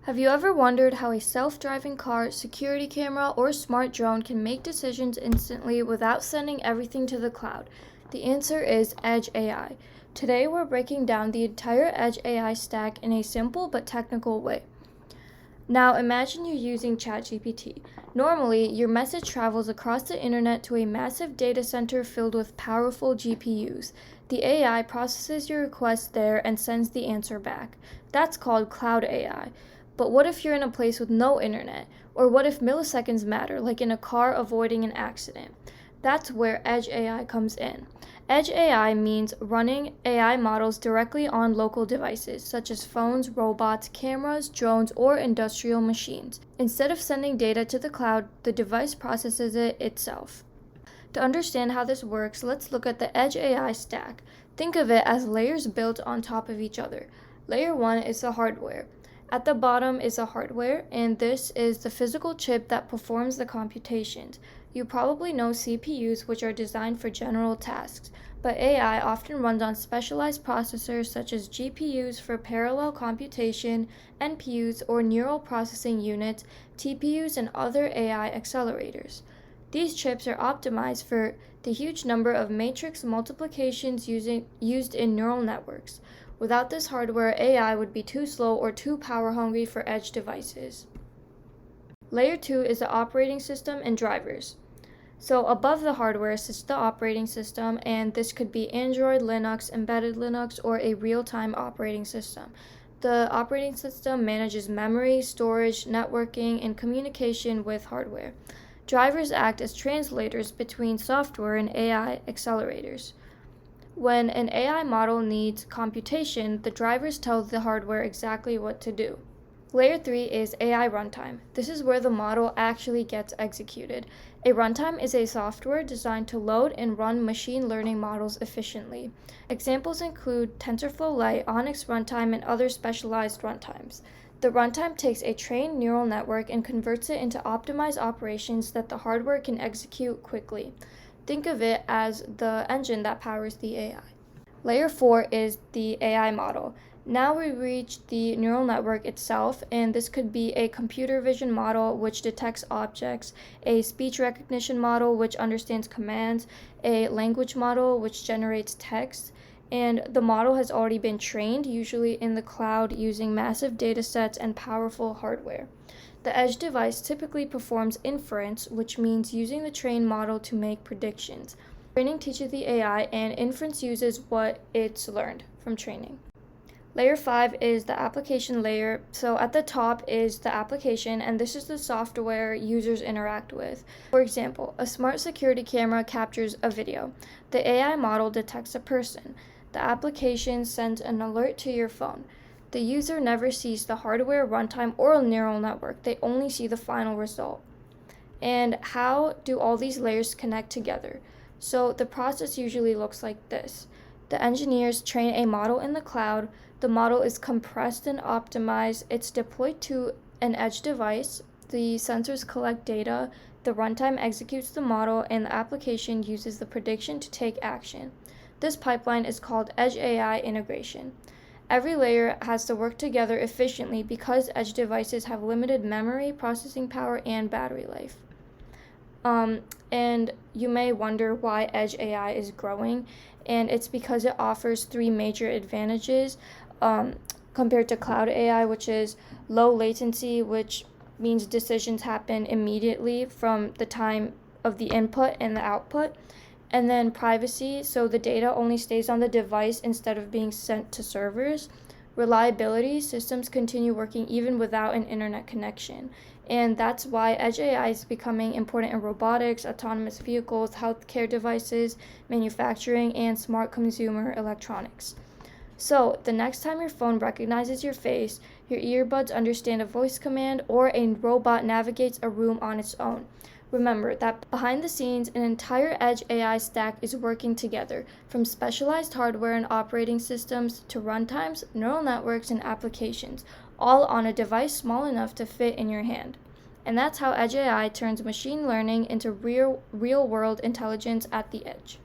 Have you ever wondered how a self-driving car, security camera, or smart drone can make decisions instantly without sending everything to the cloud? The answer is Edge AI. Today we're breaking down the entire Edge AI stack in a simple but technical way. Now imagine you're using ChatGPT. Normally, your message travels across the internet to a massive data center filled with powerful GPUs. The AI processes your request there and sends the answer back. That's called cloud AI. But what if you're in a place with no internet? Or what if milliseconds matter, like in a car avoiding an accident? That's where Edge AI comes in. Edge AI means running AI models directly on local devices, such as phones, robots, cameras, drones, or industrial machines. Instead of sending data to the cloud, the device processes it itself. To understand how this works, let's look at the Edge AI stack. Think of it as layers built on top of each other. Layer 1 is the hardware. At the bottom is the hardware, and this is the physical chip that performs the computations. You probably know CPUs, which are designed for general tasks, but AI often runs on specialized processors such as GPUs for parallel computation, NPUs or neural processing units, TPUs, and other AI accelerators. These chips are optimized for the huge number of matrix multiplications used in neural networks. Without this hardware, AI would be too slow or too power-hungry for edge devices. Layer 2 is the operating system and drivers. So above the hardware sits the operating system, and this could be Android, Linux, embedded Linux, or a real-time operating system. The operating system manages memory, storage, networking, and communication with hardware. Drivers act as translators between software and AI accelerators. When an AI model needs computation, the drivers tell the hardware exactly what to do. Layer 3 is AI runtime. This is where the model actually gets executed. A runtime is a software designed to load and run machine learning models efficiently. Examples include TensorFlow Lite, Onyx Runtime, and other specialized runtimes. The runtime takes a trained neural network and converts it into optimized operations that the hardware can execute quickly. Think of it as the engine that powers the AI. Layer 4 is the AI model. Now we reach the neural network itself, and this could be a computer vision model which detects objects, a speech recognition model which understands commands, a language model which generates text, and the model has already been trained, usually in the cloud using massive data sets and powerful hardware. The edge device typically performs inference, which means using the trained model to make predictions. Training teaches the AI, and inference uses what it's learned from training. Layer 5 is the application layer. So at the top is the application, and this is the software users interact with. For example, a smart security camera captures a video. The AI model detects a person. The application sends an alert to your phone. The user never sees the hardware, runtime, or a neural network. They only see the final result. And how do all these layers connect together? So the process usually looks like this. The engineers train a model in the cloud. The model is compressed and optimized. It's deployed to an edge device. The sensors collect data. The runtime executes the model, and the application uses the prediction to take action. This pipeline is called Edge AI integration. Every layer has to work together efficiently because edge devices have limited memory, processing power, and battery life. And you may wonder why Edge AI is growing, and it's because it offers three major advantages compared to Cloud AI, which is low latency, which means decisions happen immediately from the time of the input and the output. And then privacy, so the data only stays on the device instead of being sent to servers. Reliability, systems continue working even without an internet connection. And that's why Edge AI is becoming important in robotics, autonomous vehicles, healthcare devices, manufacturing, and smart consumer electronics. So, the next time your phone recognizes your face, your earbuds understand a voice command, or a robot navigates a room on its own, remember that behind the scenes, an entire Edge AI stack is working together, from specialized hardware and operating systems to runtimes, neural networks, and applications, all on a device small enough to fit in your hand. And that's how Edge AI turns machine learning into real-world intelligence at the edge.